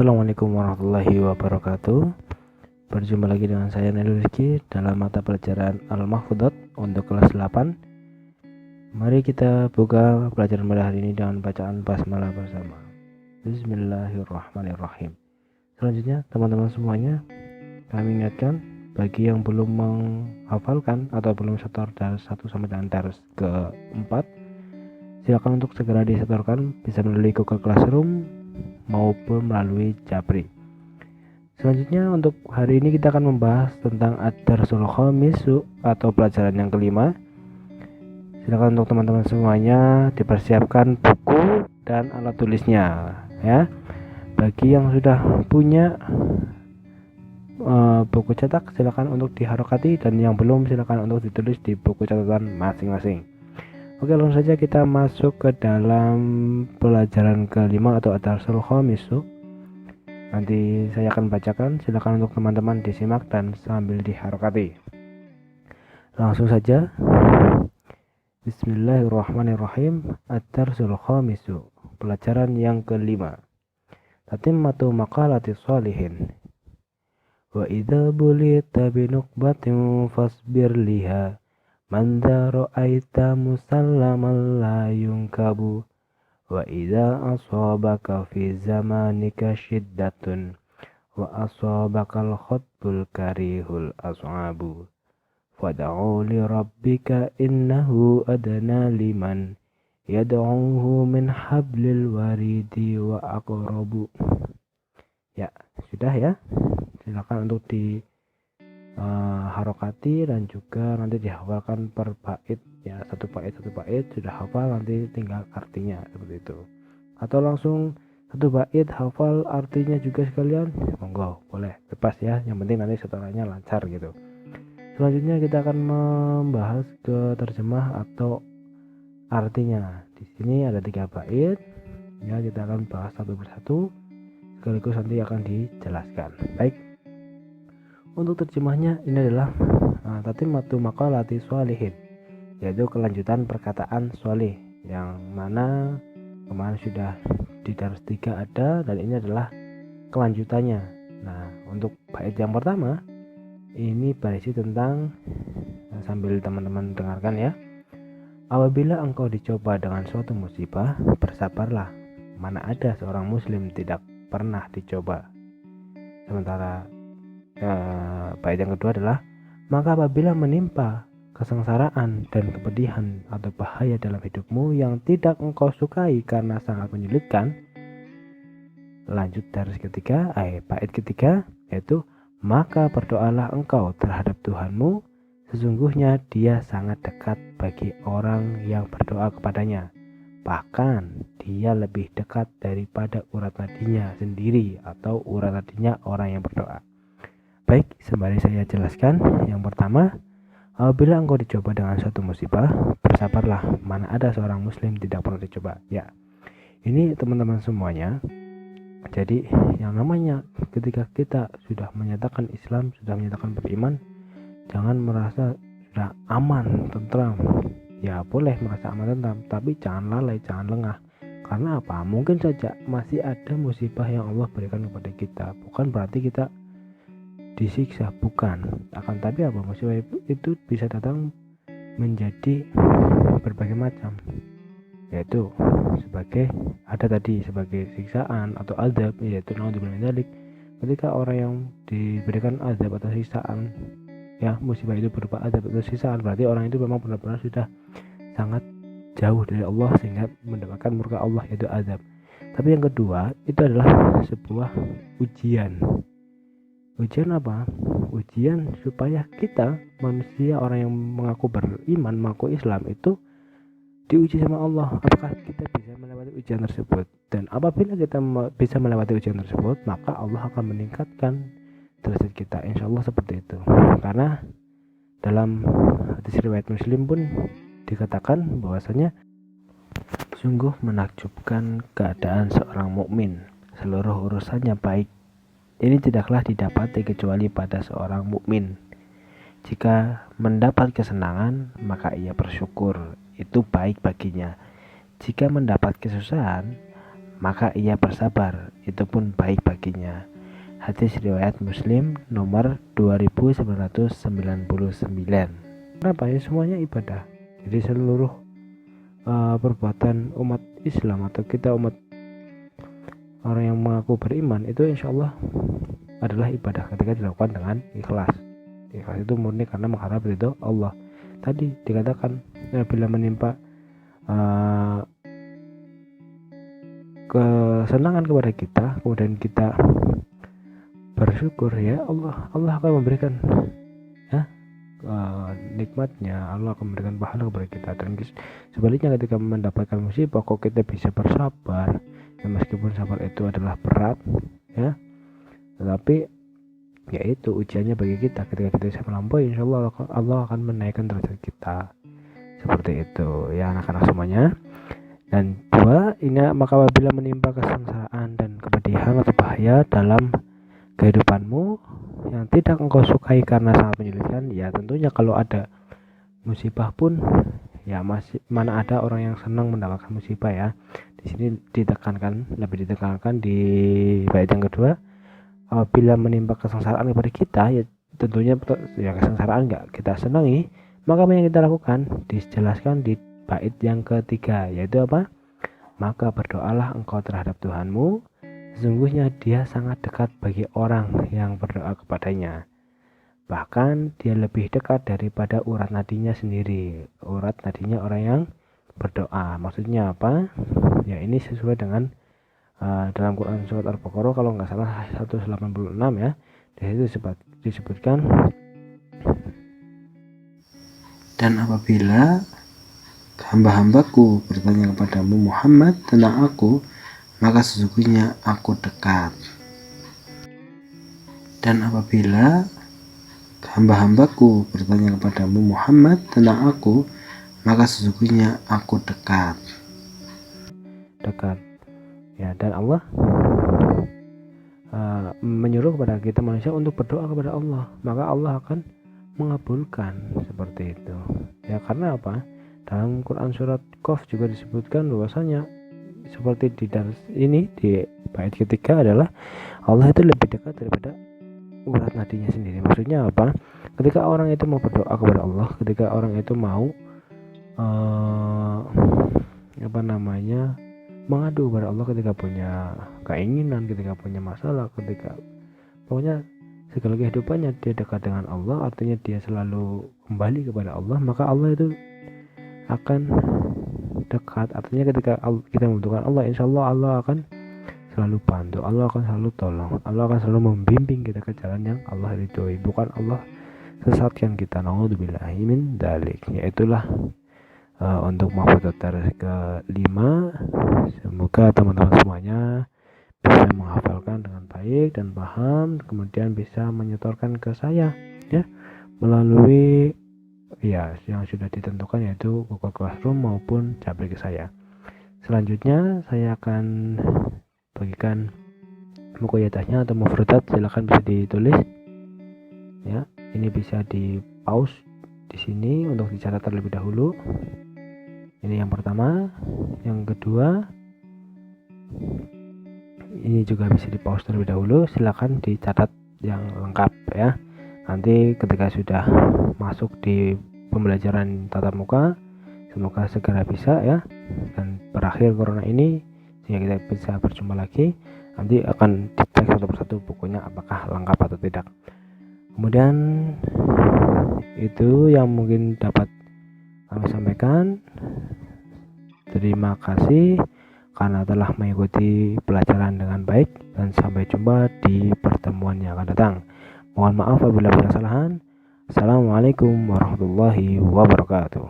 Assalamualaikum warahmatullahi wabarakatuh. Berjumpa lagi dengan saya Nailul Rizky dalam mata pelajaran Al-Mahfudhot untuk kelas 8. Mari kita buka pelajaran pada hari ini dengan bacaan basmalah bersama. Bismillahirrahmanirrahim. Selanjutnya teman-teman semuanya, kami ingatkan bagi yang belum menghafalkan atau belum setor dari 1 sampai dengan dars ke-4, silakan untuk segera disetorkan, bisa melalui Google Classroom maupun melalui Jabri. Selanjutnya untuk hari ini kita akan membahas tentang Ad-Darsul Khamisu atau pelajaran yang kelima. Silakan untuk teman-teman semuanya dipersiapkan buku dan alat tulisnya ya. Bagi yang sudah punya buku cetak silakan untuk diharokati, dan yang belum silakan untuk ditulis di buku catatan masing-masing. Oke, langsung saja kita masuk ke dalam pelajaran kelima atau Ad-Darsul Khamisu. Nanti saya akan bacakan, silakan untuk teman-teman disimak dan sambil diharokati. Langsung saja. Bismillahirrahmanirrahim. Ad-Darsul Khamisu, pelajaran yang kelima. Tatimmatu maqalati sholihin. Wa idza bulita binuqbatin fasbir liha. Man dha ra'aita musallaman la yunkabu. Wa idza asabaka fi zamanika shiddatun wa asabaka al-khatbul karihul as'abu. Fad'u li rabbika innahu adna liman yad'uhu min hablil waridi wa aqrabu. Ya, sudah ya. Silakan untuk di harokati dan juga nanti dihafalkan per bait ya, satu bait sudah hafal, nanti tinggal artinya seperti itu, atau langsung satu bait hafal artinya juga sekalian, monggo boleh, bebas ya, yang penting nanti setorannya lancar gitu. Selanjutnya kita akan membahas ke terjemah atau artinya. Di sini ada 3 bait ya, kita akan bahas satu persatu sekaligus nanti akan dijelaskan. Baik, untuk terjemahnya ini adalah Tatimmatu maqalati sholihin, yaitu kelanjutan perkataan sholih, yang mana kemarin sudah di dars 3 ada, dan ini adalah kelanjutannya. Nah, untuk bait yang pertama ini berisi tentang, sambil teman-teman dengarkan ya. Apabila engkau dicoba dengan suatu musibah, bersabarlah, mana ada seorang muslim tidak pernah dicoba. Sementara bait yang kedua adalah, maka apabila menimpa kesengsaraan dan kepedihan atau bahaya dalam hidupmu yang tidak engkau sukai karena sangat menyulitkan, lanjut dari bait ketiga, yaitu maka berdoalah engkau terhadap Tuhanmu, sesungguhnya dia sangat dekat bagi orang yang berdoa kepadanya, bahkan dia lebih dekat daripada urat nadinya sendiri atau urat nadinya orang yang berdoa. Baik, sembari saya jelaskan. Yang pertama, apabila engkau dicoba dengan suatu musibah, bersabarlah, mana ada seorang muslim tidak pernah dicoba. Ya, ini teman-teman semuanya. Jadi yang namanya ketika kita sudah menyatakan Islam, sudah menyatakan beriman, jangan merasa sudah aman, tentram. Ya boleh merasa aman, tentram, tapi jangan lalai, jangan lengah. Karena apa? Mungkin saja masih ada musibah yang Allah berikan kepada kita. Bukan berarti kita disiksa, bukan. Akan tapi apa, musibah itu bisa datang menjadi berbagai macam, yaitu sebagai sebagai siksaan atau azab, yaitu naudzubillah min dzalik. Ketika orang yang diberikan azab atau siksaan ya, musibah itu berupa azab atau siksaan, berarti orang itu memang benar-benar sudah sangat jauh dari Allah sehingga mendapatkan murka Allah, yaitu azab. Tapi yang kedua itu adalah sebuah ujian. Ujian apa? Ujian supaya kita manusia, orang yang mengaku beriman, mengaku Islam, itu diuji sama Allah. Apakah kita bisa melewati ujian tersebut? Dan apabila kita bisa melewati ujian tersebut, maka Allah akan meningkatkan derajat kita, insya Allah seperti itu. Karena dalam hadis riwayat Muslim pun dikatakan bahwasanya sungguh menakjubkan keadaan seorang mukmin, seluruh urusannya baik. Ini tidaklah didapati kecuali pada seorang mukmin. Jika mendapat kesenangan, maka ia bersyukur, itu baik baginya. Jika mendapat kesusahan, maka ia bersabar, itu pun baik baginya. Hadis riwayat Muslim nomor 2999. Kenapa ya? Semuanya ibadah. Jadi seluruh perbuatan umat Islam atau kita umat orang yang mengaku beriman itu insya Allah adalah ibadah ketika dilakukan dengan ikhlas. Ikhlas itu murni karena mengharap ridho Allah. Tadi dikatakan bila menimpa kesenangan kepada kita, kemudian kita bersyukur, ya Allah akan memberikan nikmatnya, Allah akan memberikan pahala kepada kita. Dan sebaliknya ketika mendapatkan musibah kok kita bisa bersabar, ya meskipun sabar itu adalah berat, ya, tetapi yaitu ujiannya bagi kita. Ketika kita bisa melampaui, insya Allah akan menaikkan derajat kita. Seperti itu ya anak-anak semuanya. Dan dua, ini maka apabila menimpa kesengsaraan dan kepedihan atau bahaya dalam kehidupanmu yang tidak engkau sukai karena sangat menyulitkan, ya tentunya kalau ada musibah pun ya mana ada orang yang senang mendapatkan musibah ya. Di sini lebih ditekankan di bait yang kedua, apabila menimpa kesengsaraan kepada kita, ya tentunya ya kesengsaraan enggak kita senangi, maka apa yang kita lakukan dijelaskan di bait yang ketiga, yaitu apa? Maka berdoalah engkau terhadap Tuhanmu, sesungguhnya dia sangat dekat bagi orang yang berdoa kepadanya. Bahkan dia lebih dekat daripada urat nadinya sendiri. Urat nadinya orang yang berdoa. Maksudnya apa? Ya ini sesuai dengan dalam Quran surat Al-Baqarah kalau nggak salah 186 ya. Di situ disebutkan, dan apabila hamba-hambaku bertanya kepadamu Muhammad tentang aku, maka sesungguhnya aku dekat. Dan apabila hamba-hambaku bertanya kepadamu Muhammad tentang aku, maka sesungguhnya aku dekat. Ya, dan Allah menyuruh kepada kita manusia untuk berdoa kepada Allah, maka Allah akan mengabulkan seperti itu. Ya karena apa? Dalam Quran surat Qaf juga disebutkan bahwasanya seperti di bait ketiga adalah Allah itu lebih dekat daripada urat nadinya sendiri. Maksudnya apa? Ketika orang itu mau berdoa kepada Allah, ketika orang itu mau mengadu kepada Allah, ketika punya keinginan, ketika punya masalah, ketika pokoknya segala kehidupannya dia dekat dengan Allah, artinya dia selalu kembali kepada Allah, maka Allah itu akan dekat. Artinya ketika kita membutuhkan Allah, insya Allah akan selalu bantu, Allah akan selalu tolong, Allah akan selalu membimbing kita ke jalan yang Allah ridhoi, bukan Allah sesatkan kita. Naudzubillahi min dzalik. Yaitulah untuk mahfudz ke-5. Semoga teman-teman semuanya bisa menghafalkan dengan baik dan paham, kemudian bisa menyetorkan ke saya ya melalui yang sudah ditentukan, yaitu Google Classroom maupun Jabrik saya. Selanjutnya saya akan bagikan mukoyatahnya atau mufradat, silakan bisa ditulis ya. Ini bisa di pause di sini untuk dicatat terlebih dahulu. Ini yang pertama. Yang kedua, ini juga bisa di pause terlebih dahulu, silakan dicatat yang lengkap ya. Nanti ketika sudah masuk di pembelajaran tatap muka, semoga segera bisa ya, dan berakhir corona ini sehingga kita bisa berjumpa lagi. Nanti akan dicek satu persatu bukunya apakah lengkap atau tidak. Kemudian itu yang mungkin dapat kami sampaikan. Terima kasih karena telah mengikuti pelajaran dengan baik, dan sampai jumpa di pertemuan yang akan datang. Mohon maaf apabila ada kesalahan. Assalamualaikum warahmatullahi wabarakatuh.